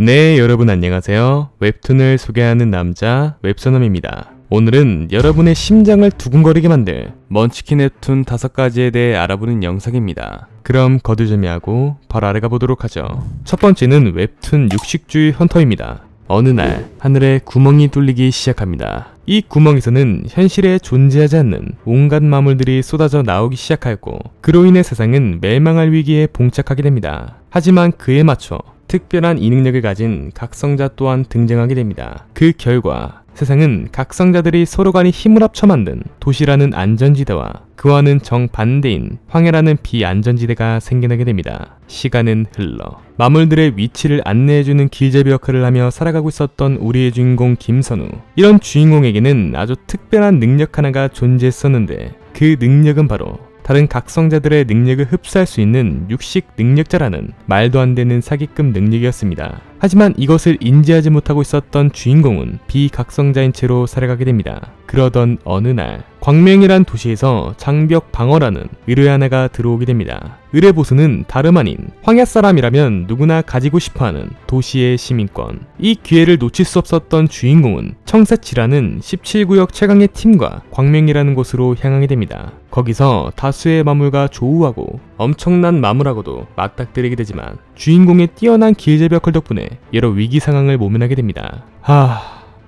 네, 여러분 안녕하세요. 웹툰을 소개하는 남자 웹소남입니다. 오늘은 여러분의 심장을 두근거리게 만들 먼치킨 웹툰 5가지에 대해 알아보는 영상입니다. 그럼 거두절미 하고 바로 알아가 보도록 하죠. 첫 번째는 웹툰 육식주의 헌터입니다. 어느 날 하늘에 구멍이 뚫리기 시작합니다. 이 구멍에서는 현실에 존재하지 않는 온갖 마물들이 쏟아져 나오기 시작하였고, 그로 인해 세상은 멸망할 위기에 봉착하게 됩니다. 하지만 그에 맞춰 특별한 이 능력을 가진 각성자 또한 등장하게 됩니다. 그 결과 세상은 각성자들이 서로 간에 힘을 합쳐 만든 도시라는 안전지대와 그와는 정반대인 황해라는 비안전지대가 생겨나게 됩니다. 시간은 흘러 마물들의 위치를 안내해주는 길잡이 역할을 하며 살아가고 있었던 우리의 주인공 김선우. 이런 주인공에게는 아주 특별한 능력 하나가 존재했었는데, 그 능력은 바로 다른 각성자들의 능력을 흡수할 수 있는 육식 능력자라는 말도 안 되는 사기급 능력이었습니다. 하지만 이것을 인지하지 못하고 있었던 주인공은 비각성자인 채로 살아가게 됩니다. 그러던 어느 날 광명이란 도시에서 장벽 방어라는 의뢰 하나가 들어오게 됩니다. 의뢰 보수는 다름 아닌 황야 사람이라면 누구나 가지고 싶어하는 도시의 시민권. 이 기회를 놓칠 수 없었던 주인공은 청새치라는 17구역 최강의 팀과 광명이라는 곳으로 향하게 됩니다. 거기서 다수의 마물과 조우하고 엄청난 마물하고도 맞닥뜨리게 되지만 주인공의 뛰어난 길잡이 역할 덕분에 여러 위기 상황을 모면하게 됩니다.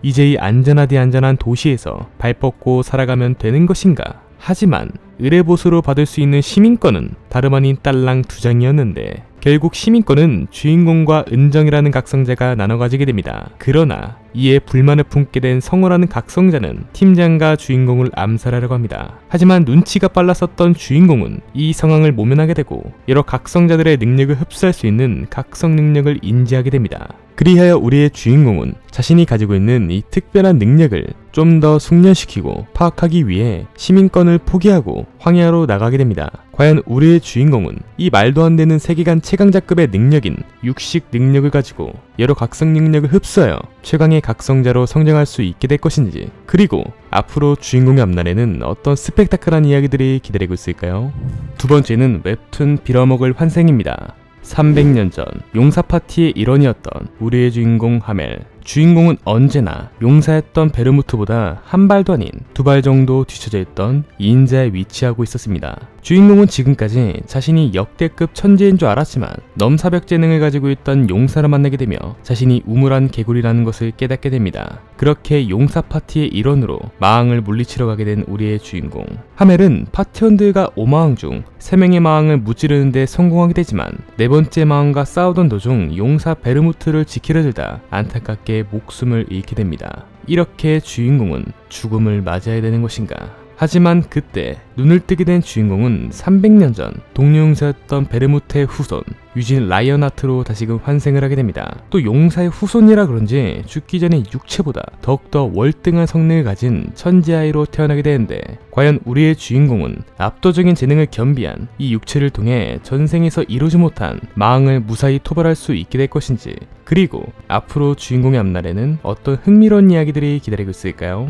이제 이 안전하디 안전한 도시에서 발 뻗고 살아가면 되는 것인가? 하지만 의뢰보수로 받을 수 있는 시민권은 다름 아닌 딸랑 2장이었는데 결국 시민권은 주인공과 은정이라는 각성자가 나눠 가지게 됩니다. 그러나 이에 불만을 품게 된 성호라는 각성자는 팀장과 주인공을 암살하려고 합니다. 하지만 눈치가 빨랐었던 주인공은 이 상황을 모면하게 되고 여러 각성자들의 능력을 흡수할 수 있는 각성 능력을 인지하게 됩니다. 그리하여 우리의 주인공은 자신이 가지고 있는 이 특별한 능력을 좀 더 숙련시키고 파악하기 위해 시민권을 포기하고 황야로 나가게 됩니다. 과연 우리의 주인공은 이 말도 안 되는 세계관 최강자급의 능력인 육식 능력을 가지고 여러 각성 능력을 흡수하여 최강의 각성자로 성장할 수 있게 될 것인지, 그리고 앞으로 주인공의 앞날에는 어떤 스펙타클한 이야기들이 기다리고 있을까요? 두 번째는 웹툰 빌어먹을 환생입니다. 300년 전 용사 파티의 일원이었던 우리의 주인공 하멜. 주인공은 언제나 용사였던 베르무트보다 한 발도 아닌 2발 정도 뒤쳐져 있던 인자에 위치하고 있었습니다. 주인공은 지금까지 자신이 역대급 천재인 줄 알았지만 넘사벽 재능을 가지고 있던 용사를 만나게 되며 자신이 우물한 개구리라는 것을 깨닫게 됩니다. 그렇게 용사 파티의 일원으로 마왕을 물리치러 가게 된 우리의 주인공 하멜은 파티원들과 5마왕 중 3명의 마왕을 무찌르는 데 성공하게 되지만 4번째 마왕과 싸우던 도중 용사 베르무트를 지키려 들다 안타깝게 목숨을 잃게 됩니다. 이렇게 주인공은 죽음을 맞이해야 되는 것인가? 하지만 그때 눈을 뜨게 된 주인공은 300년 전 동료 용사였던 베르무트의 후손 유진 라이언하트로 다시금 환생을 하게 됩니다. 또 용사의 후손이라 그런지 죽기 전에 육체보다 더욱더 월등한 성능을 가진 천재아이로 태어나게 되는데, 과연 우리의 주인공은 압도적인 재능을 겸비한 이 육체를 통해 전생에서 이루지 못한 마왕을 무사히 토벌할 수 있게 될 것인지, 그리고 앞으로 주인공의 앞날에는 어떤 흥미로운 이야기들이 기다리고 있을까요?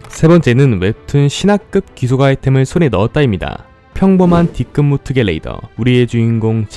세 번째는 웹툰 신화급 귀속 아이템을 손에 넣었다입니다. 평범한 D급 무트개 레이더, 우리의 주인공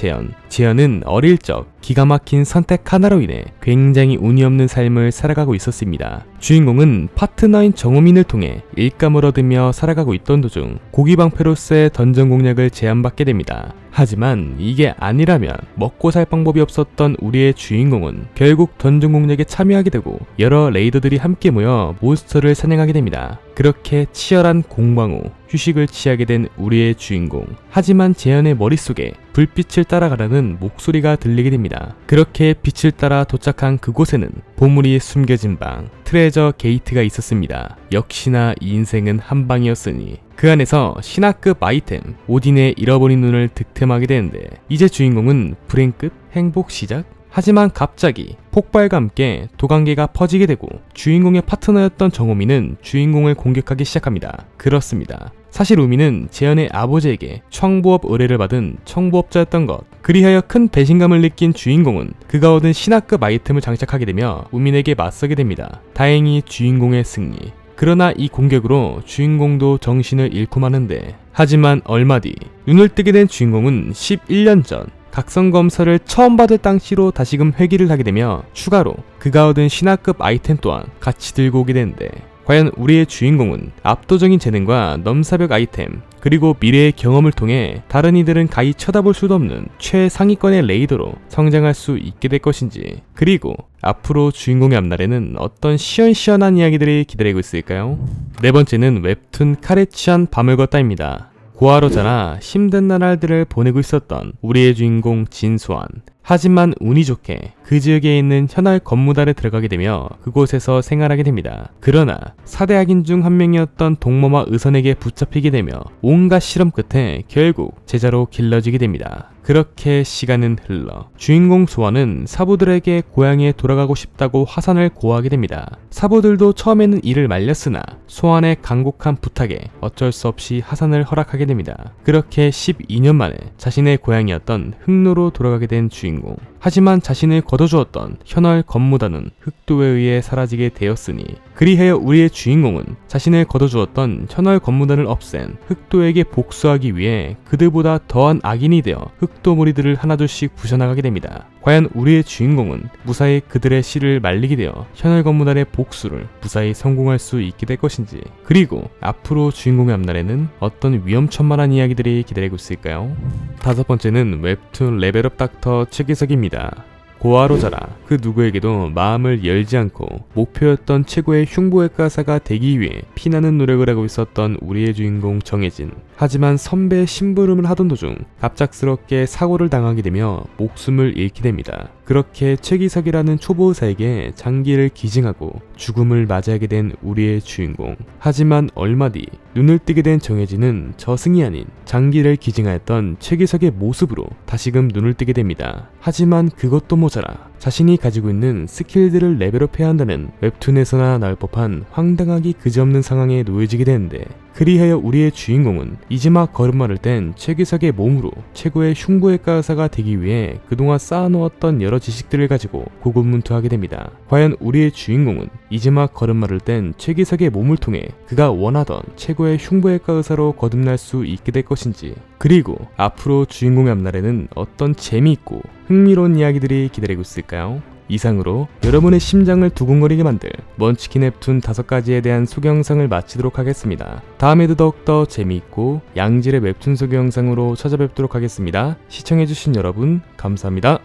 재현은 어릴 적 기가 막힌 선택 하나로 인해 굉장히 운이 없는 삶을 살아가고 있었습니다. 주인공은 파트너인 정우민을 통해 일감을 얻으며 살아가고 있던 도중 고기방패로서의 던전 공략을 제안받게 됩니다. 하지만 이게 아니라면 먹고 살 방법이 없었던 우리의 주인공은 결국 던전 공략에 참여하게 되고 여러 레이더들이 함께 모여 몬스터를 사냥하게 됩니다. 그렇게 치열한 공방 후 휴식을 취하게 된 우리의 주인공. 하지만 재현의 머릿속에 불빛을 따라가라는 목소리가 들리게 됩니다. 그렇게 빛을 따라 도착한 그곳에는 보물이 숨겨진 방, 트레저 게이트가 있었습니다. 역시나 인생은 한 방이었으니 그 안에서 신화급 아이템 오딘의 잃어버린 눈을 득템하게 되는데, 이제 주인공은 불행 끝? 행복 시작? 하지만 갑자기 폭발과 함께 도관계가 퍼지게 되고 주인공의 파트너였던 정우미는 주인공을 공격하기 시작합니다. 그렇습니다. 사실 우미는 재현의 아버지에게 청부업 의뢰를 받은 청부업자였던 것. 그리하여 큰 배신감을 느낀 주인공은 그가 얻은 신화급 아이템을 장착하게 되며 우민에게 맞서게 됩니다. 다행히 주인공의 승리. 그러나 이 공격으로 주인공도 정신을 잃고 마는데, 하지만 얼마 뒤 눈을 뜨게 된 주인공은 11년 전 각성 검사를 처음 받을 당시로 다시금 회귀를 하게 되며 추가로 그가 얻은 신화급 아이템 또한 같이 들고 오게 되는데, 과연 우리의 주인공은 압도적인 재능과 넘사벽 아이템 그리고 미래의 경험을 통해 다른 이들은 가히 쳐다볼 수도 없는 최상위권의 레이더로 성장할 수 있게 될 것인지, 그리고 앞으로 주인공의 앞날에는 어떤 시원시원한 이야기들이 기다리고 있을까요? 네 번째는 웹툰 칼에 취한 밤을 걷다입니다. 고아로 자라 힘든 나날들을 보내고 있었던 우리의 주인공 진수환. 하지만 운이 좋게 그 지역에 있는 현알 건무단에 들어가게 되며 그곳에서 생활하게 됩니다. 그러나 4대 악인 중 한 명이었던 동머마 의선에게 붙잡히게 되며 온갖 실험 끝에 결국 제자로 길러지게 됩니다. 그렇게 시간은 흘러 주인공 소환은 사부들에게 고향에 돌아가고 싶다고 화산을 고하게 됩니다. 사부들도 처음에는 이를 말렸으나 소환의 간곡한 부탁에 어쩔 수 없이 하산을 허락하게 됩니다. 그렇게 12년 만에 자신의 고향이었던 흑로로 돌아가게 된 주인공. 하지만 자신을 거둬주었던 현월 건무단은 흑도에 의해 사라지게 되었으니, 그리하여 우리의 주인공은 자신을 거둬주었던 현월 건무단을 없앤 흑도에게 복수하기 위해 그들보다 더한 악인이 되어 흑도 무리들을 하나둘씩 부셔나가게 됩니다. 과연 우리의 주인공은 무사히 그들의 씨를 말리게 되어 현월 건무단의 복수를 무사히 성공할 수 있게 될 것인지, 그리고 앞으로 주인공의 앞날에는 어떤 위험천만한 이야기들이 기다리고 있을까요? 다섯 번째는 웹툰 레벨업 닥터 최기석입니다. 고아로 자라 그 누구에게도 마음을 열지 않고 목표였던 최고의 흉부외과사가 되기 위해 피나는 노력을 하고 있었던 우리의 주인공 정혜진. 하지만 선배의 심부름을 하던 도중 갑작스럽게 사고를 당하게 되며 목숨을 잃게 됩니다. 그렇게 최기석이라는 초보의사에게 장기를 기증하고 죽음을 맞이하게 된 우리의 주인공. 하지만 얼마 뒤 눈을 뜨게 된 정혜진은 저승이 아닌 장기를 기증하였던 최기석의 모습으로 다시금 눈을 뜨게 됩니다. 하지만 그것도 모자라 자신이 가지고 있는 스킬들을 레벨업해야 한다는 웹툰에서나 나올 법한 황당하기 그지없는 상황에 놓여지게 되는데, 그리하여 우리의 주인공은 이지막 걸음마를 뗀 최기석의 몸으로 최고의 흉부외과 의사가 되기 위해 그동안 쌓아놓았던 여러 지식들을 가지고 고군분투하게 됩니다. 과연 우리의 주인공은 이지막 걸음마를 뗀 최기석의 몸을 통해 그가 원하던 최고의 흉부외과 의사로 거듭날 수 있게 될 것인지, 그리고 앞으로 주인공의 앞날에는 어떤 재미있고 흥미로운 이야기들이 기다리고 있을까요? 이상으로 여러분의 심장을 두근거리게 만들 먼치킨 웹툰 5가지에 대한 소개 영상을 마치도록 하겠습니다. 다음에도 더욱더 재미있고 양질의 웹툰 소개 영상으로 찾아뵙도록 하겠습니다. 시청해주신 여러분 감사합니다.